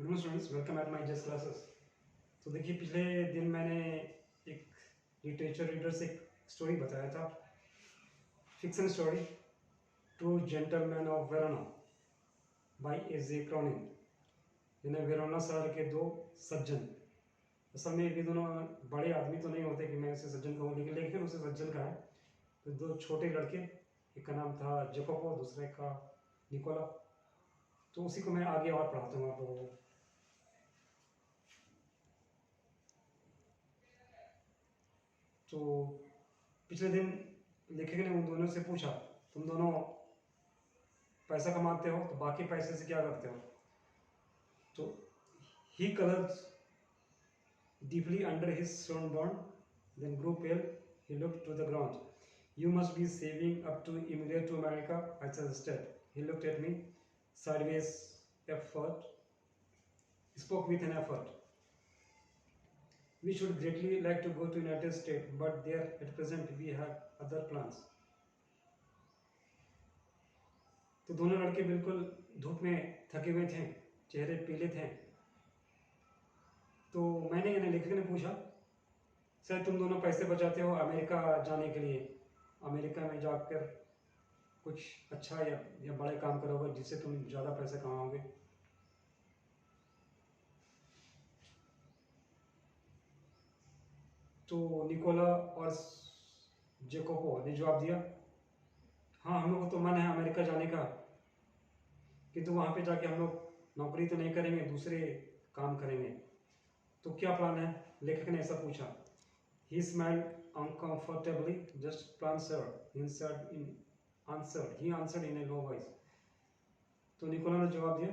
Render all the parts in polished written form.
Good morning students, welcome at my just classes. तो देखिए, पिछले दिन मैंने एक लिटरेचर रीडर से एक स्टोरी बताया था, fiction story two gentleman of Verona by A J. Cronin. यानी वेरोना शहर के दो सज्जन। असल में ये दोनों बड़े आदमी तो नहीं होते कि मैं उसे सज्जन कहूँ, लेकिन उसे सज्जन कहा है। तो दो छोटे लड़के, एक का नाम था जेकोबो, दूसरे का निकोला। तो उसी को मैं आगे और पढ़ाता हूँ आप लोगों को। तो पिछले दिन लेखक ने उन दोनों से पूछा, तुम दोनों पैसा कमाते हो तो बाकी पैसे से क्या करते हो? तो ही colours deeply under his sunburn, then grew pale. He looked to the ground. You must be saving up to immigrate to America, I suggested. He looked at me sideways, spoke with an effort. We should greatly like to go to United States, but there at present we have other plans. तो दोनों लड़के बिल्कुल धूप में थके हुए थे, चेहरे पीले थे। तो मैंने यानी लेखक ने पूछा, सर तुम दोनों पैसे बचाते हो अमेरिका जाने के लिए, अमेरिका में जाकर कुछ अच्छा या बड़े काम करोगे जिससे तुम ज़्यादा पैसे कमाओगे। तो निकोला और जेकोबो ने जवाब दिया, हाँ हम लोग को तो मन है अमेरिका जाने का, किंतु वहाँ पे जाके हम लोग नौकरी तो नहीं करेंगे, दूसरे काम करेंगे। तो क्या प्लान है? लेखक ने ऐसा पूछा। He smiled uncomfortably. Just plan, sir. He answered in a low voice. तो निकोला ने जवाब दिया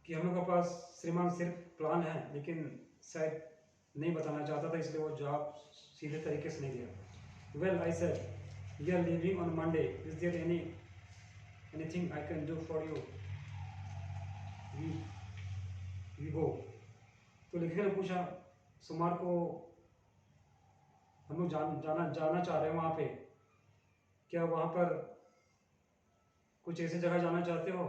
कि हम लोग के पास श्रीमान सिर्फ प्लान है, लेकिन शायद नहीं बताना चाहता था, इसलिए वो जवाब सीधे तरीके से नहीं दिया। Well, I said, we are leaving on Monday. Is there anything I can do for you? We go. तो लेखक ने पूछा, सोमवार को हम लोग जाना चाह रहे हैं वहाँ पे, क्या वहाँ पर कुछ ऐसी जगह जाना चाहते हो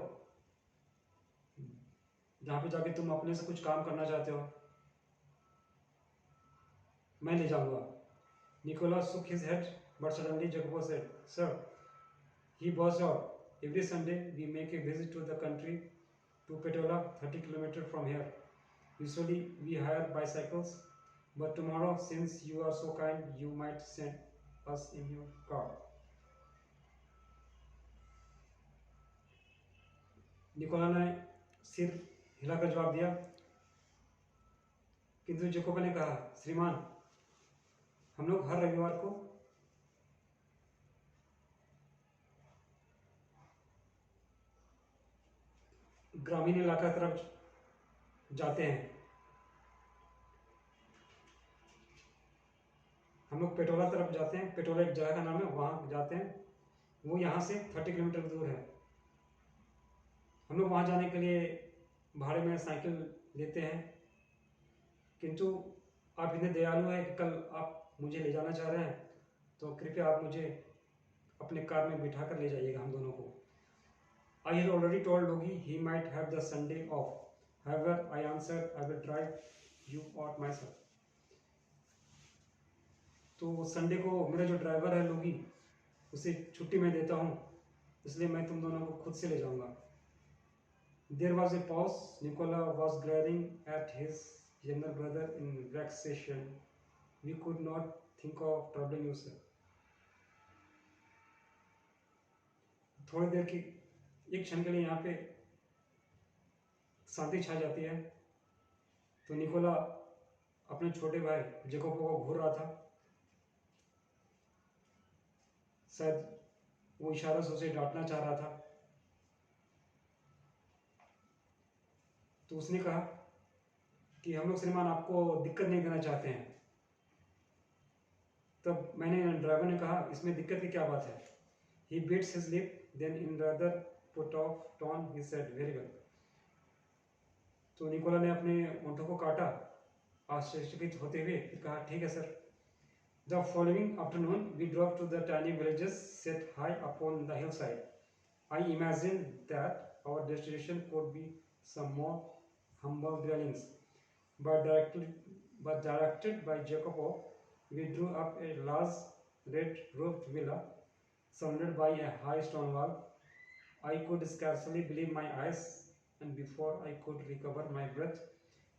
जहाँ पे जाके तुम अपने से कुछ काम करना चाहते हो? मैं ले जाऊंगा। Nicholas shook his head, but suddenly Jacobo said, Sir, he burst out, every Sunday we make a visit to the country, to Petola, 30 kilometers from here. Usually we hire bicycles, but tomorrow, since you are so kind, you might send us in your car. Nikola ने सिर हिलाकर जवाब दिया, किंतु Jakob ने कहा, श्रीमान हम लोग हर रविवार को ग्रामीण इलाका तरफ जाते हैं। हम लोग पेटोला तरफ जाते हैं, पेटोला एक जगह का नाम है, वहाँ जाते हैं। वो यहाँ से 30 किलोमीटर दूर है। हम लोग वहाँ जाने के लिए भाड़े में साइकिल लेते हैं, किंतु आप इतने दयालु हैं कि कल आप मुझे ले जाना चाह रहे हैं, तो कृपया आप मुझे अपने कार में बिठा कर ले जाइएगा हम दोनों को। I had already told Logi he might have the Sunday off. However, I answered, I will drive you out myself. तो संडे को मेरा जो ड्राइवर है लोगी, उसे छुट्टी मैं देता हूँ, इसलिए मैं तुम दोनों को खुद से ले जाऊंगा। There was a pause. Nicola was glaring at his younger brother in vexation. We could not think of troubling you, sir. थोड़ी देर की एक क्षण के लिए यहाँ पे शांति छा जाती है। तो निकोला अपने छोटे भाई जेकोबो को घूर रहा था, शायद वो इशारों से उसे डांटना चाह रहा था। तो उसने कहा कि हम लोग श्रीमान आपको दिक्कत नहीं देना चाहते हैं। तब मैंने ड्राइवर ने कहा, इसमें दिक्कत की क्या बात है? He bit his lip, then in rather put off tone he said, very well. तो निकोला ने अपने होंठों को काटा आश्चर्यचकित होते हुए, फिर कहा, ठीक है sir. The following afternoon we drove to the tiny villages set high upon the hillside. I imagined that our destination could be some more humble dwellings, but directed by Jacopo, we drew up a large red-roofed villa surrounded by a high stone wall. I could scarcely believe my eyes, and before I could recover my breath,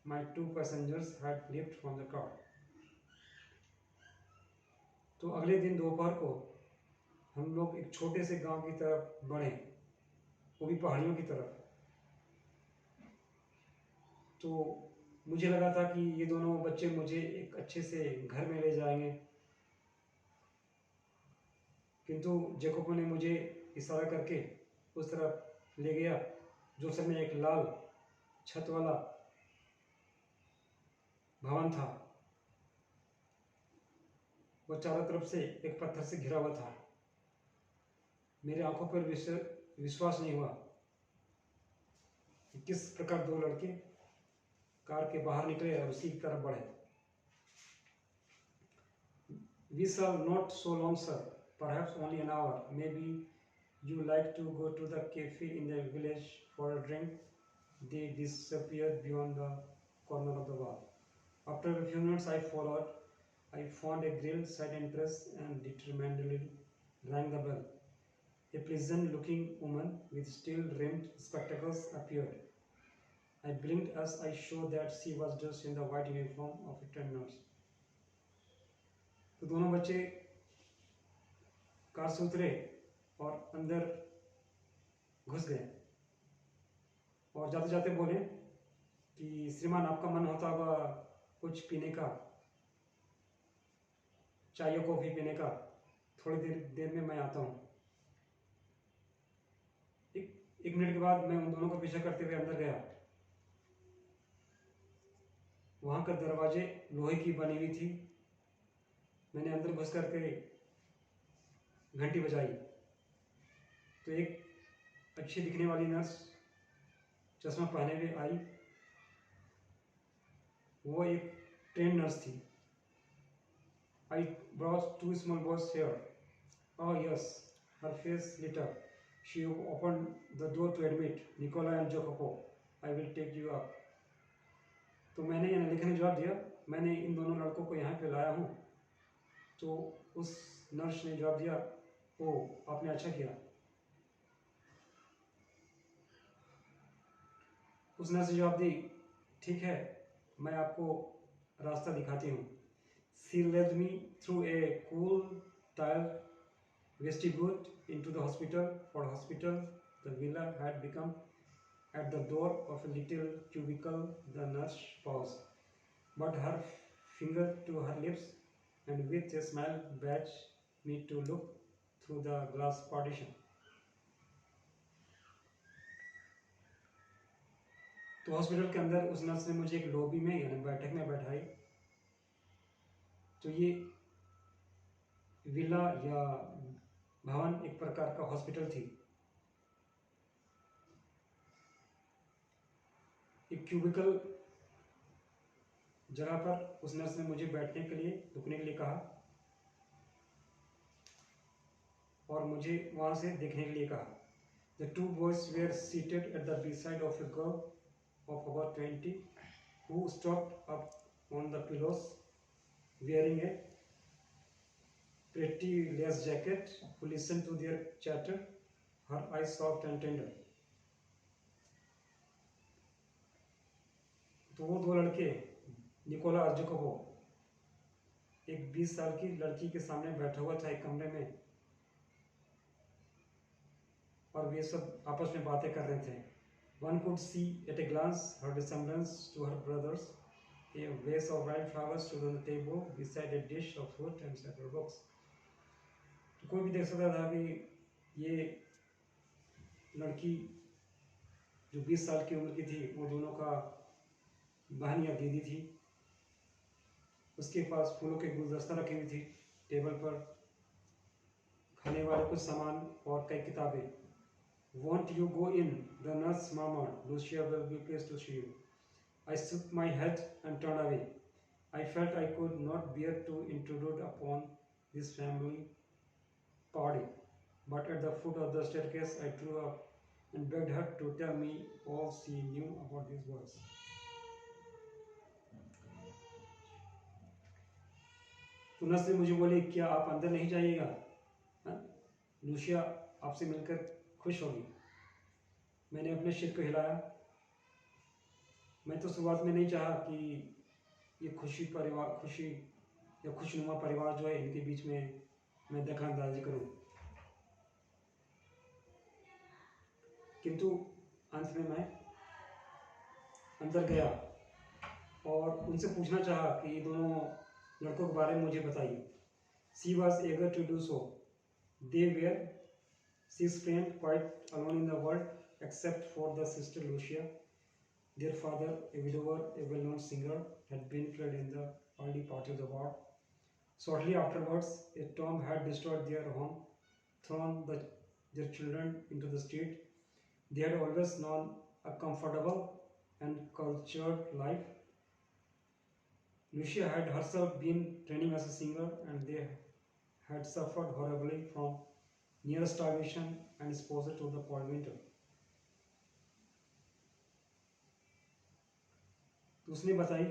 my two passengers had leaped from the car. तो अगले दिन दोपहर को हम लोग एक छोटे से गांव की तरफ बढ़े, वो भी पहाड़ियों की तरफ। तो मुझे लगा था कि ये दोनों बच्चे मुझे एक अच्छे से घर में ले जाएंगे, किंतु जेकोबो ने मुझे इशारा करके उस तरफ ले गया जो समय एक लाल छत वाला भवन था। वह चारों तरफ से एक पत्थर से घिरा हुआ था। मेरे आंखों पर विश्वास नहीं हुआ कि किस प्रकार दो लड़के कार के बाहर निकले और उसी की तरफ बढ़े। We shall not so long, sir. Perhaps only an hour. Maybe you like to go to the cafe in the village for a drink. They disappeared beyond the corner of the wall. After a few minutes, I followed. I found a grill, sat entrance, and determinedly rang the bell. A pleasant-looking woman with steel-rimmed spectacles appeared. I blinked as I showed that she was dressed in the white uniform of a trained nurse. तो दोनों बच्चे car से उतरे और अंदर घुस गए और जाते जाते बोले कि श्रीमान, आपका मन होता होगा कुछ पीने का, चाय या कॉफी पीने का, थोड़ी देर में मैं आता हूँ। एक मिनट के बाद मैं उन दोनों को पीछा करते हुए अंदर गया। वहां का दरवाजे लोहे की बनी हुई थी। मैंने अंदर घुस करके घंटी बजाई तो एक अच्छी दिखने वाली नर्स चश्मा पहने हुए आई। वो एक ट्रेन नर्स थी। I brought two small boys here. Oh yes, her face lit up. She opened the door to admit Nicola and Jacopo. I will take you up. तो मैंने यहाँ लिखने ने जवाब दिया, मैंने इन दोनों लड़कों को यहाँ पे लाया हूँ। तो उस नर्स ने जवाब दिया, ओ आपने अच्छा किया। उस नर्स ने जवाब दी, ठीक है, मैं आपको रास्ता दिखाती हूँ। She led me through a cool tile vestibule into the hospital. For hospital, the villa had become. At the door of a little cubicle, the nurse paused, but her finger to her lips, and with a smile begged me to look through the glass partition. तो hospital के अंदर उस nurse ने मुझे एक lobby में यानी बैठक में बैठाई। तो ये विला या भवन एक प्रकार का हॉस्पिटल थी। एक क्यूबिकल जगह पर उस नर्स ने मुझे बैठने के लिए, रुकने के लिए कहा और मुझे वहां से देखने के लिए कहा। The two boys were seated at the bedside of a girl of about 20 who stood up on the pillows wearing a pretty lace jacket, who listened to their chatter, her eyes soft and tender. तो वो दो लड़के Nicola और जेकोबो एक 20 साल की लड़की के सामने बैठा हुआ था एक कमरे में और वे सब आपस में बातें कर रहे थे। One could see at a glance her resemblance to her brothers. A vase of wildflowers stood on the table beside a dish of fruit and several books. तो कोई भी देख सकता था कि ये लड़की जो 20 साल की उम्र की थी वो दोनों का बहन या दीदी थी। उसके पास फूलों के गुलदस्ता रखी हुई थी टेबल पर, खाने वाले कुछ सामान और कई किताबें। Won't you go in? The nurse murmured. Lucia will be pleased to see you. I shook my head and turned away. I felt I could not bear to intrude upon this family party. but at the foot of the staircase I drew up and begged her to tell me all she knew about these words. तो nurse ने मुझे बोली, क्या आप अंदर नहीं जाइएगा? Lucia आपसे मिलकर खुश होगी। मैंने अपने सिर को हिलाया। मैं तो शुरुआत में नहीं चाहा कि ये खुशी या खुशनुमा परिवार जो है इनके बीच में मैं दखलंदाजी करूं, किंतु अंत में मैं अंदर गया और उनसे पूछना चाहा कि ये दोनों लड़कों के बारे में मुझे बताइए। She was eager to do so. She spent quite alone in the world, except for the sister Lucia. Their father, a widower, a well-known singer, had been killed in the early part of the war. Shortly afterwards, a storm had destroyed their home, thrown their children into the street. They had always known a comfortable and cultured life. Lucia had herself been training as a singer, and they had suffered horribly from near starvation and exposure to the cold winter. तो उसने बताई,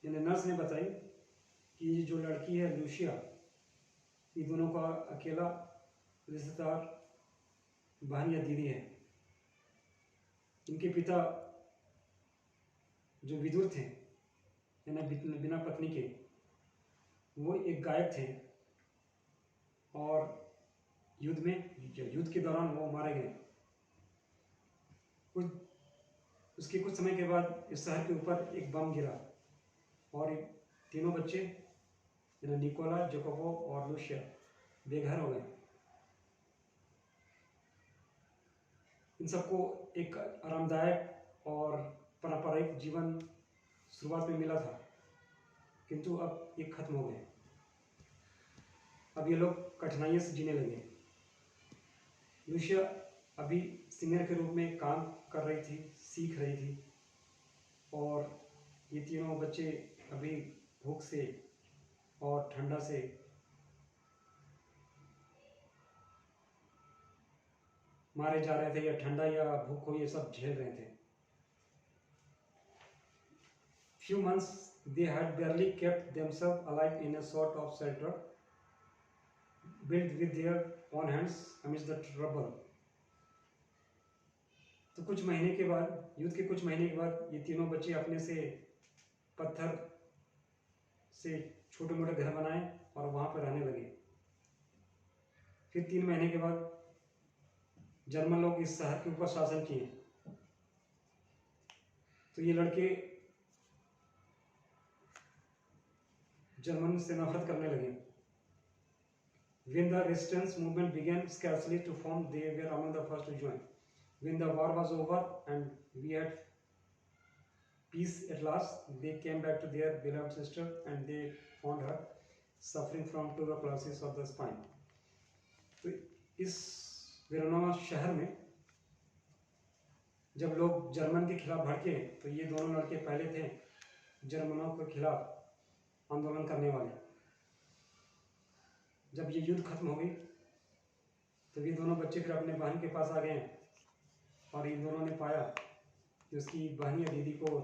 यानी nurse ने बताई कि ये जो लड़की है लूसिया, ये दोनों का अकेला रिश्तेदार बहन या दीदी है। इनके पिता जो विदुर थे, यानी बिना पत्नी के, वो एक गायक थे और युद्ध के दौरान वो मारे गए। उसके कुछ समय के बाद इस शहर के ऊपर एक बम गिरा और तीनों बच्चे निकोला, जैकोबो और लूसिया बेघर हो गए। इन सबको एक आरामदायक और पारंपरिक जीवन शुरुआत में मिला था, किंतु अब ये खत्म हो गए। अब ये लोग कठिनाइयों से जीने लगे। लूसिया अभी सिंगर के रूप में काम कर रही थी, सीख रही थी, और ये तीनों बच्चे अभी भूख से और ठंडा से मारे जा रहे थे, या ठंडा या भूख हो, ये सब झेल रहे थे। Few months they had barely kept themselves alive in a sort of shelter built with their own hands amidst the trouble. तो कुछ महीने के बाद, युद्ध के कुछ महीने के बाद, ये तीनों बच्चे अपने से पत्थर से छोटे मोटे घर बनाए और वहां पर रहने लगे। फिर 3 महीने के बाद जर्मन लोग इस शहर के ऊपर शासन किए, तो ये लड़के जर्मन से नफरत करने लगे। When the resistance movement began scarcely to form, they were among the first to join. When the war was over and we had peace at last, they came back to their beloved sister and they found her suffering from tuberculosis of the spine. तो इस Verona शहर में जब लोग German के खिलाफ भड़के, तो ये दोनों लड़के पहले थे जर्मनों के खिलाफ आंदोलन करने वाले। जब ये युद्ध खत्म हो गई, तो ये दोनों बच्चे फिर अपने बहन के पास आ गए और इन दोनों ने पाया कि उसकी बहन या दीदी को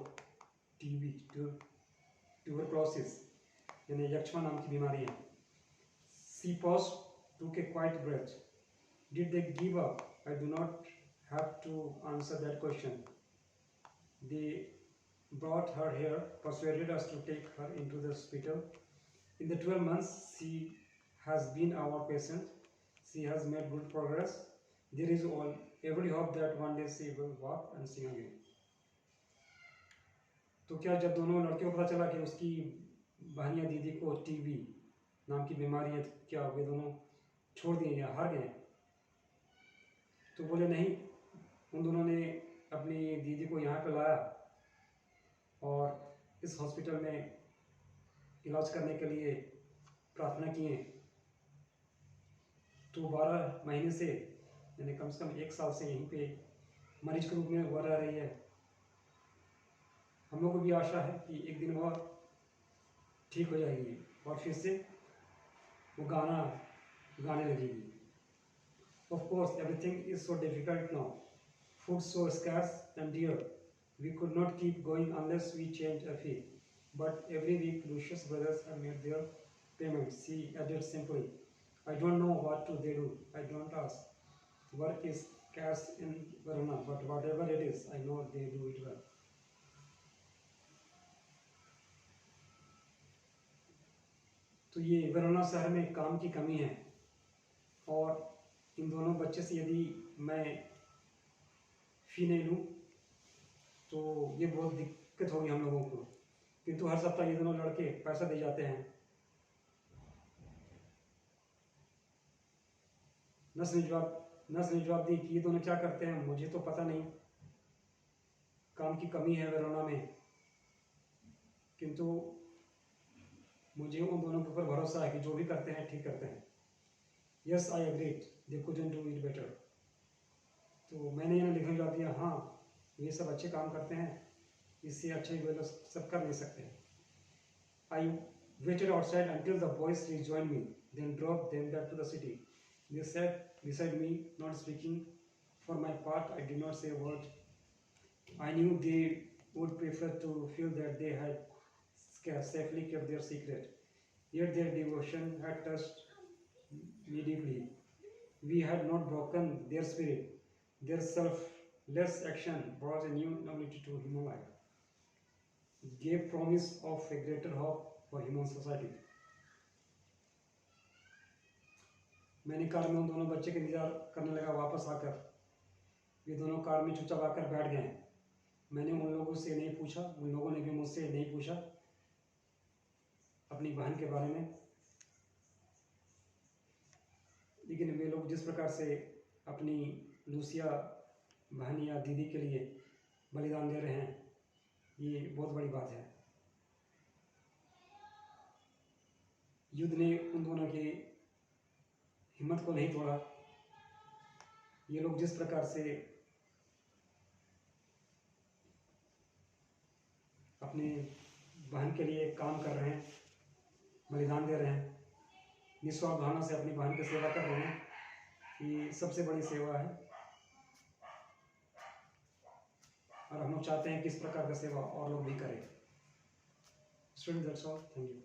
टीबी, ट्यूबरक्लोसिस यानी यक्षमा नाम की बीमारी है। She paused, took a quiet breath. Did they give up? I do not have to answer that question. They brought her here, persuaded us to take her into the hospital. In the 12 months she has been our patient. She has made good progress. There is every hope that one day she will walk and sing again. तो क्या जब दोनों लड़कियों को पता चला कि उसकी बहन या दीदी को टीबी नाम की बीमारी है, क्या वे दोनों छोड़ दिए या हार गए? तो बोले नहीं, उन दोनों ने अपनी दीदी को यहाँ पे लाया और इस हॉस्पिटल में इलाज करने के लिए प्रार्थना किए। तो 12 महीने से, यानी कम से कम 1 साल से यहीं पे मरीज के रूप में वो रह रही है। हम लोग को भी आशा है कि एक दिन वह ठीक हो जाएगी और फिर से वो गाना गाने लगेगी। Of course, everything is so difficult now. Food so scarce and dear. We could not keep going unless we changed a fee. But every week, Lucius brothers have made their payments. She added simply, I don't know what they do. I don't ask. Work is scarce in Verona, but whatever it is, I know they do it well. तो ये Verona शहर में काम की कमी है, और इन दोनों बच्चे से यदि मैं फ़ी नहीं लूँ तो ये बहुत दिक्कत होगी हम लोगों को। किंतु हर सप्ताह ये दोनों लड़के पैसा दे जाते हैं। नर्स ने जवाब दी कि ये दोनों क्या करते हैं मुझे तो पता नहीं, काम की कमी है वेरोना में, किंतु मुझे उन दोनों के ऊपर भरोसा है कि जो भी करते हैं ठीक करते हैं। Yes I agreed, they couldn't do it better. तो मैंने इन्हें लिखने जवाब दिया, हाँ ये सब अच्छे काम करते हैं, इससे अच्छे वे लोग सब कर नहीं सकते। आई waited outside until the boys rejoined me, then drove them back to the city. They sat beside me, not speaking. For my part, I did not say a word. I knew they would prefer to feel that they had safely kept their secret. Yet their devotion had touched me deeply. We had not broken their spirit. Their selfless action brought a new nobility to human life, gave promise of a greater hope for human society. मैंने car में उन दोनों बच्चे का इंतजार करने लगा। वापस आकर वे दोनों कार में चुपचाप आकर बैठ गए। मैंने उन लोगों से नहीं पूछा, उन लोगों ने भी मुझसे नहीं पूछा अपनी बहन के बारे में, लेकिन वे लोग जिस प्रकार से अपनी लूसिया बहन या दीदी के लिए बलिदान दे रहे हैं, ये बहुत बड़ी बात है। युद्ध ने उन दोनों की हिम्मत को नहीं तोड़ा। ये लोग जिस प्रकार से अपने बहन के लिए काम कर रहे हैं, बलिदान दे रहे हैं, निस्वार्थ भावना से अपनी बहन की सेवा कर रहे हैं, ये सबसे बड़ी सेवा है। और हम लोग चाहते हैं कि इस प्रकार का सेवा और लोग भी करें। Student, that's all, thank you.